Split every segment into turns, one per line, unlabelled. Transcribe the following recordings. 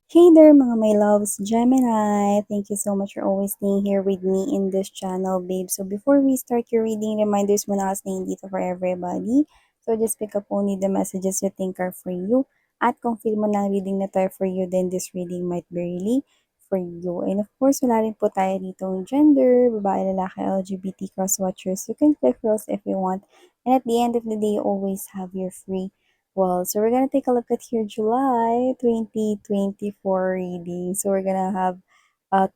Hey there mga my loves, Gemini! Thank you so much for always staying here with me in this channel, babe. So before we start your reading, reminders muna kasi dito for everybody. So just pick up only the messages you think are for you. At kung feel mo na ang reading na to for you, then this reading might be really for you. And of course, wala rin po tayo ditong gender, babae, lalaki, LGBT, cross-watchers. You can click girls if you want. And at the end of the day, you always have your free. Well, so we're gonna take a look at your July 2024 reading. So we're gonna have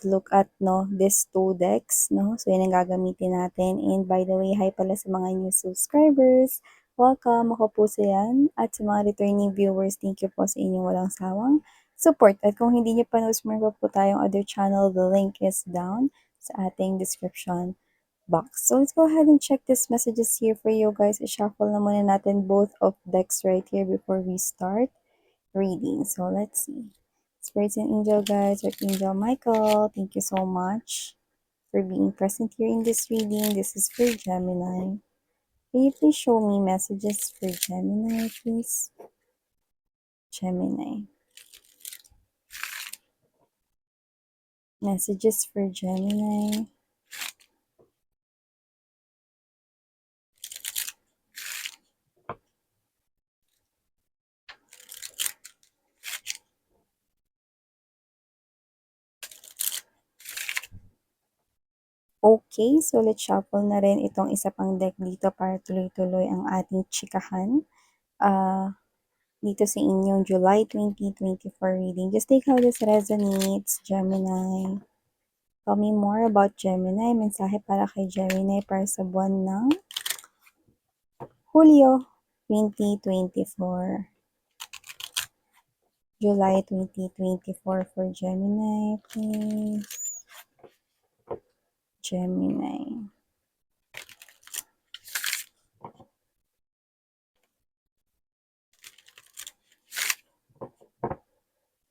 to look at these two decks, no? So yun ang gagamitin natin. And by the way, hi pala sa mga new subscribers. Welcome, ako po si Yan. At sa mga returning viewers, thank you po sa inyong walang sawang support. At kung hindi niyo pa na-subscribe po tayong other channel, the link is down sa ating description box. So let's go ahead and check these messages here for you guys. I-shuffle na muna natin both of decks right here before we start reading. So let's see. Spirits and Angel guys, Archangel Michael, thank you so much for being present here in this reading. This is for Gemini. Can you please show me messages for Gemini, please? Gemini. Messages for Gemini. Okay, so let's shuffle na rin itong isa pang deck dito para tuloy-tuloy ang ating chikahan. Dito sa inyong July 2024 reading. Just take how this resonates, Gemini. Tell me more about Gemini. Mensahe para kay Gemini para sa buwan ng Hulyo 2024. July 2024 for Gemini, please. Gemini.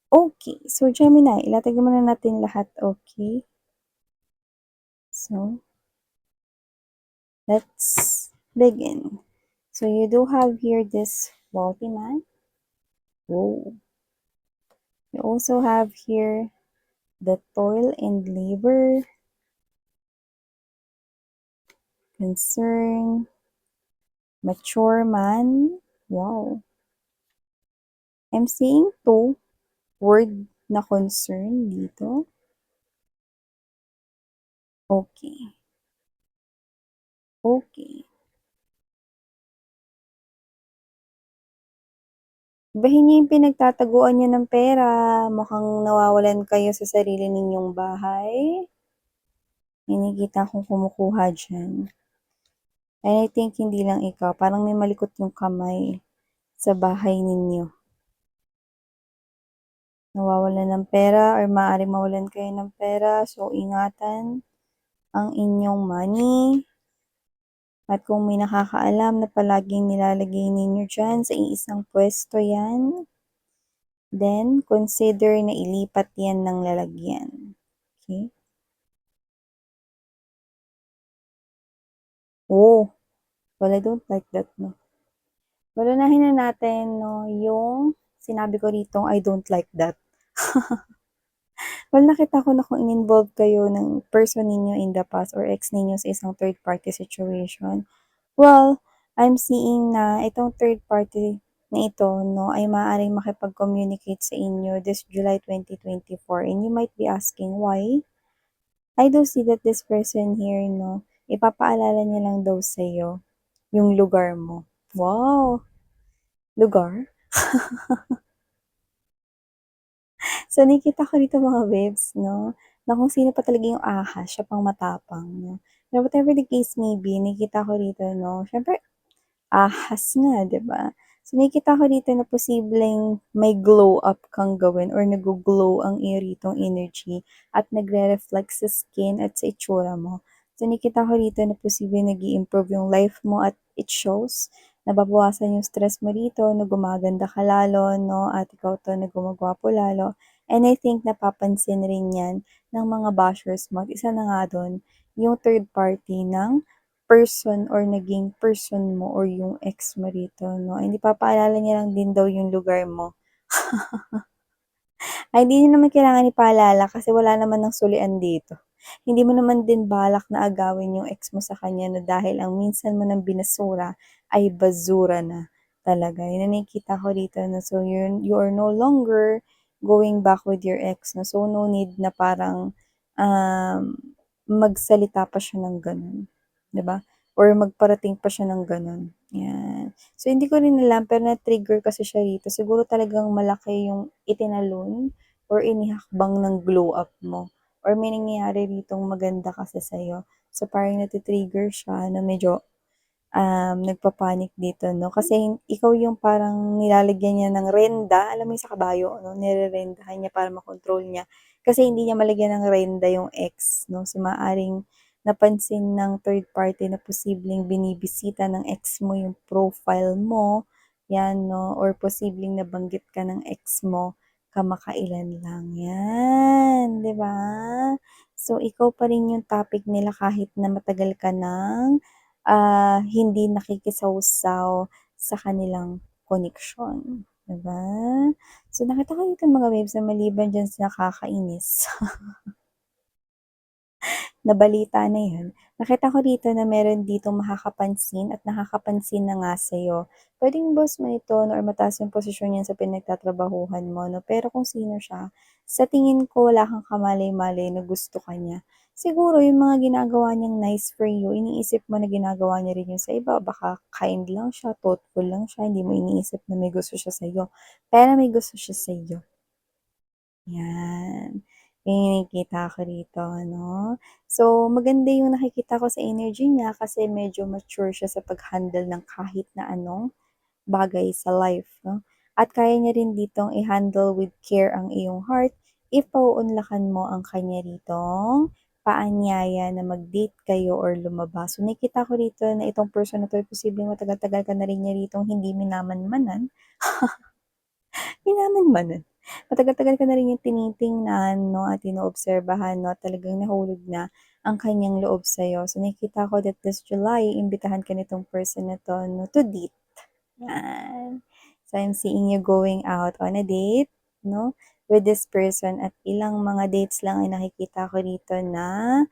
Okay, so Gemini, ilatag muna natin lahat, okay? So, let's begin. So, you do have here this wealthy man. Whoa. You also have here the toil and labor, concern, mature man. Wow. I'm seeing two word na concern dito. Okay. Okay. Ibahin niyo yung pinagtataguan niyo ng pera. Mukhang nawawalan kayo sa sarili ninyong bahay. May nakikita akong kumukuha dyan. And I think hindi lang ikaw. Parang may malikot yung kamay sa bahay ninyo. Nawawalan ng pera or maaaring mawalan kayo ng pera. So, ingatan ang inyong money. At kung may nakakaalam na palaging nilalagay ninyo dyan sa iisang pwesto yan, then consider na ilipat yan ng lalagyan. Okay? Oh, well, I don't like that, no? Well, unahin na natin, no, yung sinabi ko rito, I don't like that. Well, nakita ko na kung in-involve kayo ng person ninyo in the past or ex ninyo sa isang third-party situation. Well, I'm seeing na itong third party na ito, no, ay maaaring makipag-communicate sa inyo this July 2024. And you might be asking why? I do see that this person here, no, ipapaalala niya lang daw sa'yo yung lugar mo. Wow! Lugar? So, nakikita ko dito mga babes, no, na kung sino pa talaga yung ahas, siya pang matapang, no. Pero whatever the case may be, nakikita ko dito, no, syempre, ahas nga, 'di ba? So, nakikita ko dito na posibleng may glow up kang gawin or nag-glow ang iritong energy at nagre-reflect sa skin at sa itsura mo. So, nakikita ko dito na posibleng nag improve yung life mo at it shows. Nababawasan yung stress mo dito, na gumaganda ka lalo, no? At ikaw to na gumagwapo lalo. And I think napapansin rin yan ng mga bashers mo. At isa na nga doon, yung third party ng person or naging person mo or yung ex mo rito, no? Hindi papaalala niya lang din daw yung lugar mo. Ay, hindi niyo naman kailangan ipaalala kasi wala naman ng sulian dito. Hindi mo naman din balak na agawin yung ex mo sa kanya na dahil ang minsan mo ng binasura ay basura na talaga. Yun ang nakikita ko dito na so you are no longer going back with your ex na so no need na parang um, magsalita pa siya ng gano'n, 'di ba? Or magparating pa siya ng gano'n, 'yan. So, hindi ko rin alam pero na-trigger kasi siya rito. Siguro talagang malaki yung itinalon or inihakbang ng glow up mo or may nangyayari ritong maganda kasi sa'yo. So, parang nati-trigger siya na medyo nagpa-panic dito 'no, kasi ikaw yung parang nilalagyan niya ng renda, alam mo yung sa kabayo 'no, nirerendahan niya para makontrol niya. Kasi hindi niya malagyan ng renda yung ex 'no, so maaaring napansin ng third party na posibleng binibisita ng ex mo yung profile mo, 'yan 'no, or posibleng nabanggit ka ng ex mo kamakailan lang, 'yan, 'di ba? So, ikaw pa rin yung topic nila kahit na matagal ka ng hindi nakikisawsaw sa kanilang koneksyon, 'di ba? So, nakita ko dito mga babes na maliban diyan sa nakakainis na balita na 'yan, nakita ko dito na meron ditong makakapansin at nakakapansin na nga sa'yo. Puwedeng boss mo ito 'no or mataas yung posisyon niyan sa pinagtatrabahuhan mo 'no, pero kung sino siya, sa tingin ko wala kang kamalay-malay na gusto ka niya. Siguro yung mga ginagawa niyang nice for you, iniisip mo na ginagawa niya rin yun sa iba, baka kind lang siya, thoughtful lang siya, hindi mo iniisip na may gusto siya sa'yo, pero may gusto siya sa'yo. 'Yan, yun yung nakikita ko rito 'no. So, maganda yung nakikita ko sa energy niya kasi medyo mature siya sa pag-handle ng kahit na anong bagay sa life 'no. At kaya niya rin ditong i-handle with care ang iyong heart if pauunlakan mo ang kanya ritong paanyaya na mag-date kayo or lumabas. So, nakikita ko rito na itong person na 'to posibleng matagal-tagal ka na rin niya ritong hindi minamanmanan. Minamanmanan. Matagal-tagal ka na rin niyang tinitingnan 'no at inoobserbahan 'no at talagang nahulog na ang kanyang loob sa'yo. So nakikita ko that this July iimbitahan ka nitong person na 'to 'no to date. Yan. So, I'm seeing you going out on a date, no, with this person at ilang mga dates lang ay nakikita ko dito na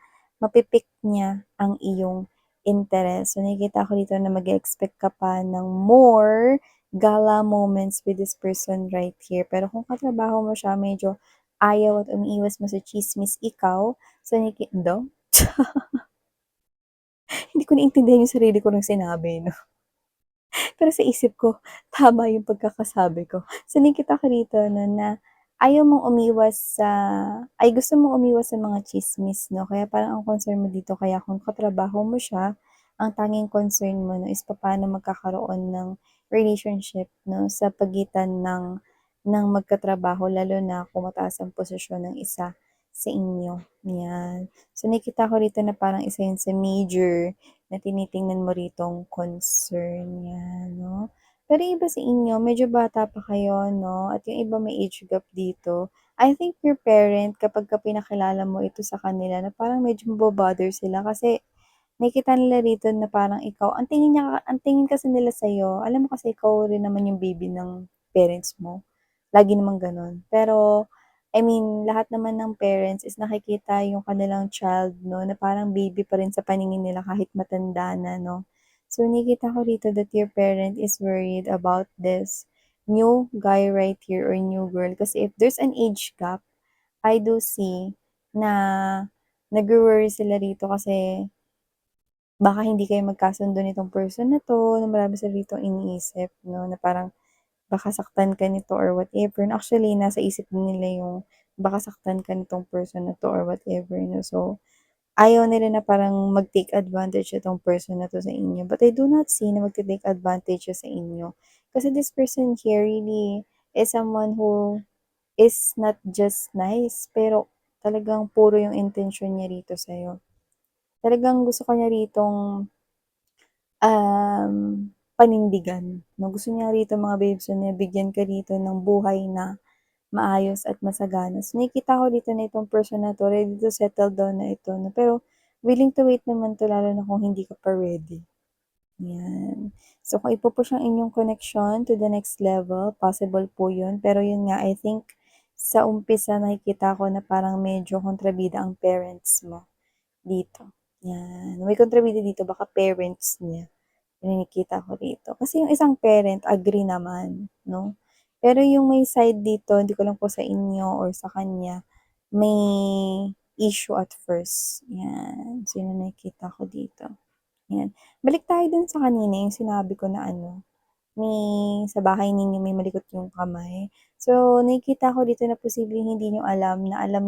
mapi-pick niya ang iyong interest. So, nakikita ko dito na mag-e-expect ka pa ng more gala moments with this person right here. Pero kung katrabaho mo siya, medyo ayaw at umiiwas mo sa tsismis ikaw. So, do? Hindi ko naintindihan yung sarili ko nung sinabi, no? Pero sa isip ko, tama yung pagkakasabi ko. So nakita ko rito 'no, na ayaw mong umiwas sa ay gusto mong umiwas sa mga tsismis 'no, kaya parang ang concern mo dito kaya kung katrabaho mo siya, ang tanging concern mo 'no, is papaano magkakaroon ng relationship 'no, sa pagitan ng magkatrabaho lalo na kung mataas ang posisyon ng isa sa inyo, 'yan. So nakita ko rito na parang isa yun sa major na tinitingnan mo ritong concern niya 'no. Pero yung iba sa inyo medyo bata pa kayo 'no, at yung iba may age gap dito. I think your parent kapagka pinakilala mo ito sa kanila na parang medyo mabo-bother sila kasi nakikita nila rito na parang ikaw ang tingin kasi nila sa'yo alam mo kasi ikaw rin naman yung baby ng parents mo, lagi namang gano'n. Pero I mean, lahat naman ng parents is nakikita yung kanilang child 'no, na parang baby pa rin sa paningin nila kahit matanda na 'no. So nakikita ko rito that your parent is worried about this new guy right here or new girl kasi if there's an age gap, I do see na nagwo-worry sila rito kasi baka hindi kayo magkasundo nitong person na 'to, na marami sila ditong iniisip 'no, na parang baka saktan ka nito or whatever. Actually, nasa isip din nila yung baka saktan ka nitong person na 'to or whatever 'no. So, ayaw nila na parang mag-take advantage itong person na 'to sa inyo. But I do not see na magte-take advantage siya sa inyo. Kasi this person here really is someone who is not just nice, pero talagang puro yung intention niya rito sa'yo. Talagang gusto ka niya ritong panindigan 'no. Gusto niya rito mga babes na bigyan ka rito ng buhay na maayos at masagana. So, nakikita ko dito na itong person na 'to ready to settle down na ito 'no, pero willing to wait naman 'to lalo na kung hindi ka pa ready, 'yan. So, kung ipu-push ang inyong connection to the next level, possible po 'yun. Pero 'yun nga, I think sa umpisa nakikita ko na parang medyo kontrabida ang parents mo dito, 'yan. May kontrabida dito baka parents niya, yung nakikita ko dito. Kasi yung isang parent agree naman 'no, pero yung may side dito hindi ko lang po sa inyo or sa kanya, may issue at first, 'yan. So yun ang nakikita ko dito, 'yan. Balik tayo dun sa kanina yung sinabi ko na ano, sa bahay ninyo may malikot yung kamay. So, nakikita ko dito na posibleng hindi niyo alam na alam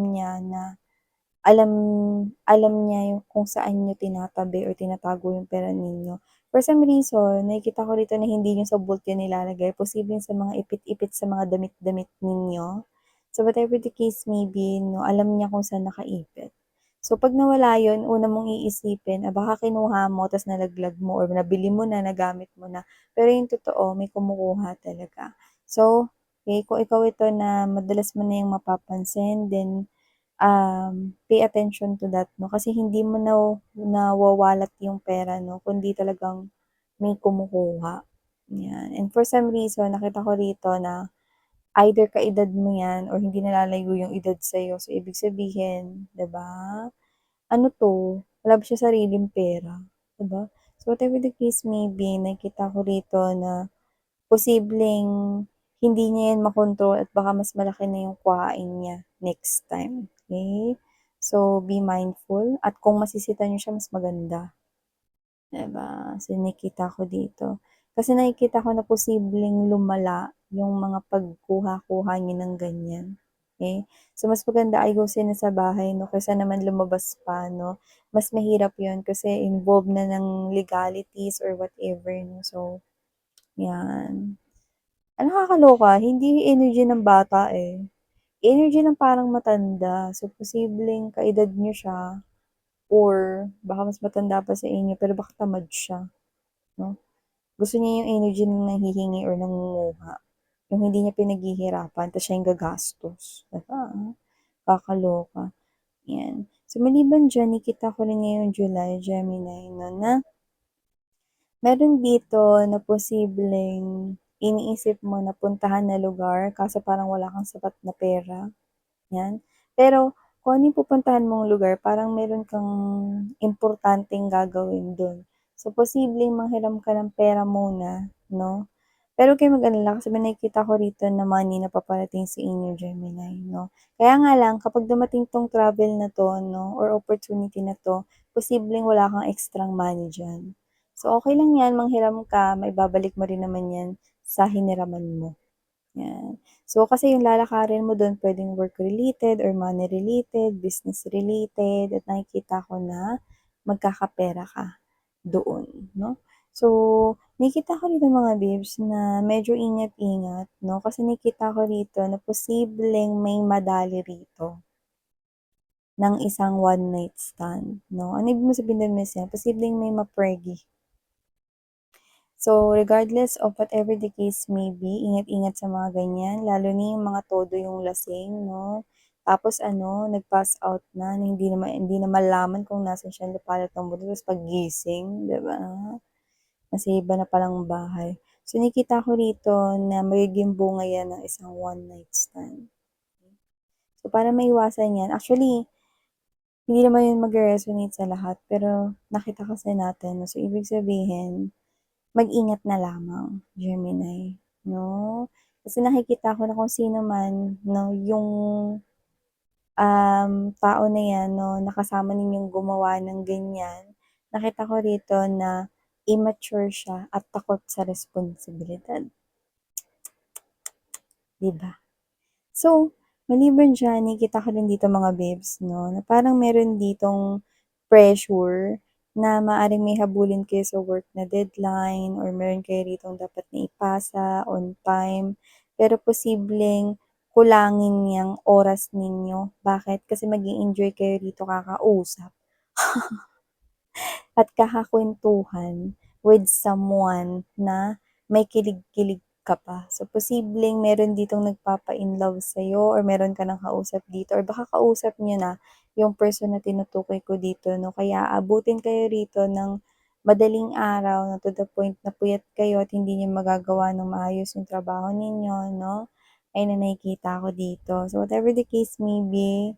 alam niya yung kung saan niyo tinatabi or tinatago yung pera ninyo. For some reason, nakikita ko rito na hindi niyo sa vault yan nilalagay, posibleng sa mga ipit-ipit sa mga damit-damit ninyo. So, whatever the case may be 'no, alam niya kung saan nakaipit. So, 'pag nawala yun, una mong iisipin, baka kinuha mo ta's nalaglag mo or nabili mo na, nagamit mo na. Pero yung totoo, may kumukuha talaga. So, okey, kung ikaw ito na madalas mo na yung mapapansin, then pay attention to that 'no, kasi hindi mo nawawalat yung pera 'no, kundi talagang may kumukuha, 'yan. And for some reason nakita ko rito na either kaedad mo 'yan or hindi nalalayo yung edad sa'yo. So, ibig sabihin, 'di ba, ano 'to, wala ba siyang sariling pera, 'di ba? So, whatever the case may be, nakikita ko rito na posibleng hindi niya 'yan makontrol at baka mas malaki na yung kuhain niya next time, okey? So, be mindful at kung masisita niyo siya mas maganda, 'di ba? So, nakikita ko dito. Kasi nakikita ko na posibleng lumala yung mga pagkuha-kuha niyo ng ganyan, okey? So, mas maganda ayusin na sa bahay 'no, kaysa naman lumabas pa 'no. Mas mahirap yun kasi involved na ng legalities or whatever 'no. So, 'yan. Ang nakakaloka hindi energy ng bata, eh, energy ng parang matanda. So, posibleng kaedad niyo siya or baka mas matanda pa sa inyo pero baka tamad siya, 'no? Gusto niya yung energy ng nanghihingi or nangunguha, yung hindi niya pinaghihirapan ta's siya yung gagastos, 'di ba? Kakaloka, 'yan. So, maliban diyan nakita ko rin ngayong July, Gemini 'no, na meron dito na posibleng iniisip mo na puntahan na lugar kaso parang wala kang sapat na pera, 'yan. Pero kung ano yung pupuntahan mong lugar parang meron kang importanteng gagawin dun. So, posibleng manghiram ka ng pera muna 'no, pero huwag kayong mag-alala kasi may nakikita ko rito na money na paparating sa inyo Gemini 'no. Kaya nga lang kapag dumating 'tong travel na 'to 'no or opportunity na 'to, posibleng wala kang extrang money diyan. So, okey lang 'yan manghiram ka, maibabalik mo rin naman 'yan sa hiniraman mo. 'Yan. So, kasi yung lalakarin mo dun puwedeng work related or money related, business related at nakikita ko na magkakapera ka doon 'no. So, nakikita ko rito mga babes na medyo ingat-ingat 'no, kasi nakikita ko rito na posibleng may madali rito ng isang one night stand 'no. Ano ibig mo sabihin dun minsan, posibleng may ma-pregi. So, regardless of whatever the case may be, ingat-ingat sa mga ganyan, lalo na yung mga todo yung lasing 'no. Tapos ano, nag-pass out na, na hindi na malaman kung nasaan siya lupalat ng mundo tapos paggising, 'di ba? Nasa iba na palang bahay. So, nakikita ko rito na magiging bunga yan ng isang one night stand. So, para maiwasan yan actually, hindi naman yun magre-resonate sa lahat, pero nakita kasi natin 'no, so ibig sabihin mag-ingat na lamang, Gemini, 'no? Kasi nakikita ko na kung sino man 'no, yung, tao na 'yan 'no, na kasama ninyong gumawa ng ganyan, nakita ko rito na immature siya at takot sa responsibilidad, 'di ba? So, maliban diyan nakikita ko rin dito mga babes 'no, na parang meron ditong pressure na maaaring may habulin kayo sa work na deadline or meron kayo ritong dapat na ipasa on time, pero posibleng kulangin yang oras ninyo. Bakit? Kasi mag-e-enjoy kayo rito kakausap at kakakuwentuhan with someone na may kilig-kilig ka pa. So, posibleng meron ditong nagpapa-inlove sa'yo or meron ka ng kausap dito or baka kausap niyo na yung person na tinutukoy ko dito 'no. Kaya abutin kayo rito ng madaling araw na to the point na puyat kayo at hindi niyo magagawa ng maayos yung trabaho ninyo 'no. ay na nakikita ko dito. So, whatever the case may be,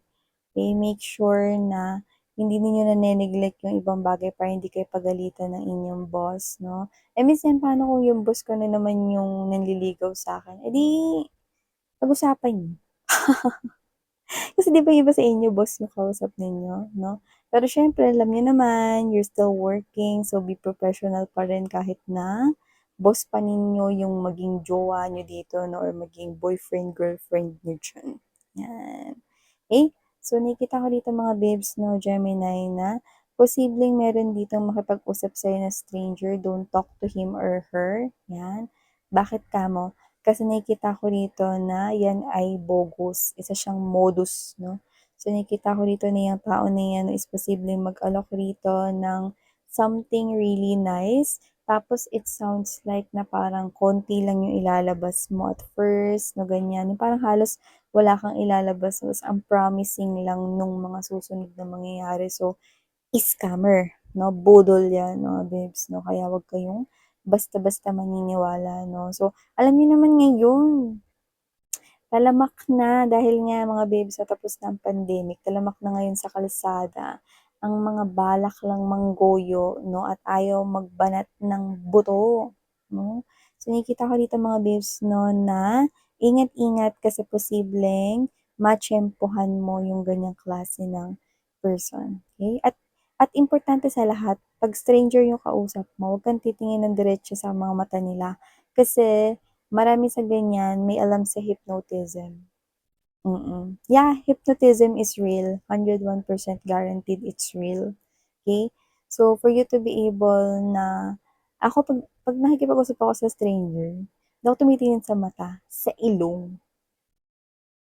okay, make sure na hindi ninyo nane-neglect yung ibang bagay para hindi kayo pagalitan ng inyong boss, 'no? Eh, minsan paano kung yung boss ko na naman yung nanliligaw sa'kin, eh, di pag-usapan niyo. Kasi 'di ba yung iba sa inyo boss yung kausap ninyo, 'no? Pero siyempre alam niyo naman, you're still working, so be professional pa rin kahit na boss pa ninyo yung maging jowa niyo dito 'no, or maging boyfriend, girlfriend niyo diyan, 'yan. Eh, so nakikita ko dito mga babes 'no, Gemini, na posibleng meron ditong makipag-usap sa'yo na stranger, don't talk to him or her, 'yan. Bakit kamo? Kasi nakikita ko dito na 'yan ay bogus, isa siyang modus 'no. So nakikita ko dito na yung tao na 'yan is posibleng mag-alok rito ng something really nice, tapos it sounds like na parang konti lang yung ilalabas mo at first 'no, ganyan. Yung parang halos wala kang ilalabas ta's ang promising lang nung mga susunod na mangyayari. So, scammer 'no, budol 'yan mga babes 'no, kaya 'wag kayong basta-basta maniniwala 'no. So, alam niyo naman ngayon, talamak na dahil nga mga babes sa tapos na ang pandemic, talamak na ngayon sa kalsada ang mga balak lang manggoyo 'no, at ayaw magbanat ng buto 'no. So, nakikita ko dito mga babes 'no na ingat-ingat kasi posibleng matiyempuhan mo yung ganyang klase ng person, okey? At importante sa lahat, 'pag stranger yung kausap mo, huwag kang titingin ng diretso sa mga mata nila kasi marami sa ganyan may alam sa hypnotism. Yeah, hypnotism is real, 101% guaranteed it's real, okay. So, for you to be able na ako 'pag nakikipag-usap ako sa stranger, hindi ako tumitingin sa mata, sa ilong,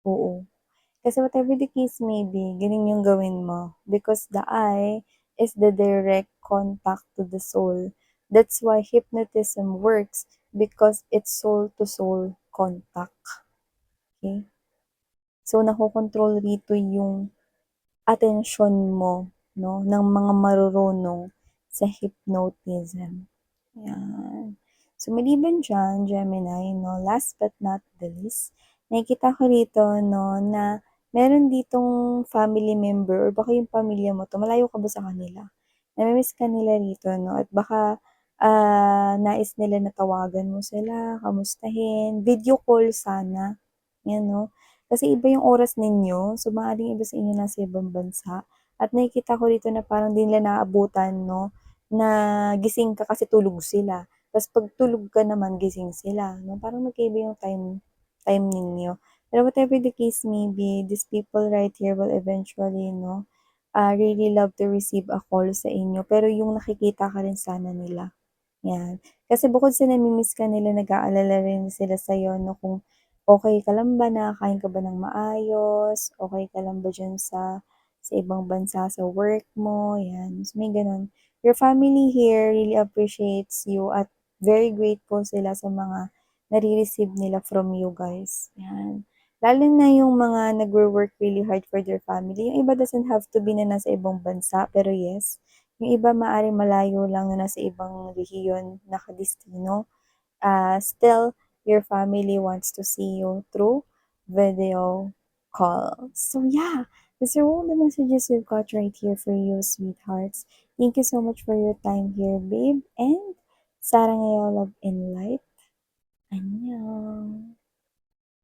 oo. Kasi whatever the case may be, gano'n yung gawin mo because the eye is the direct contact to the soul. That's why hypnotism works because it's soul to soul contact, okay. So, nakokontrol rito yung atensyon mo 'no, ng mga marurunong sa hypnotism, 'yan. So, maliban diyan, Gemini 'no, last but not the least, nakikita ko rito 'no, na meron ditong family member or baka yung pamilya mo 'to, malayo ka ba sa kanila? Nami-miss ka nila rito 'no, at baka, nais nila na tawagan mo sila, kamustahin, video call sana, 'yan 'no. Kasi iba yung oras ninyo, so maaaring iba sa inyo nasa ibang bansa at nakikita ko dito na parang di nila naabutan 'no, na gising ka kasi tulog sila. Tas 'pag tulog ka naman gising sila 'no, parang magkaiba yung time time ninyo. Pero whatever the case may be, these people right here will eventually 'no, really love to receive a call sa inyo pero yung nakikita ka rin sana nila. 'Yan. Kasi bukod sa nami-miss ka nila, nag-aalala rin sila sa'yo 'no, kung okey ka lang ba, nakakain ka ba ng maayos, okey ka lang ba diyan sa ibang bansa, sa work mo, 'yan. So, may gano'n. Your family here really appreciates you at very grateful sila sa mga nare-receive nila from you guys, 'yan. Lalo na yung mga nagwo-work really hard for their family. Yung iba doesn't have to be na nasa ibang bansa, pero yes, yung iba maaaring malayo lang na nasa ibang rehiyon nakadestino, still your family wants to see you through video call. So yeah, these are all the messages we've got right here for you, sweethearts. Thank you so much for your time here, babe. And sarang love and light. Annyeong.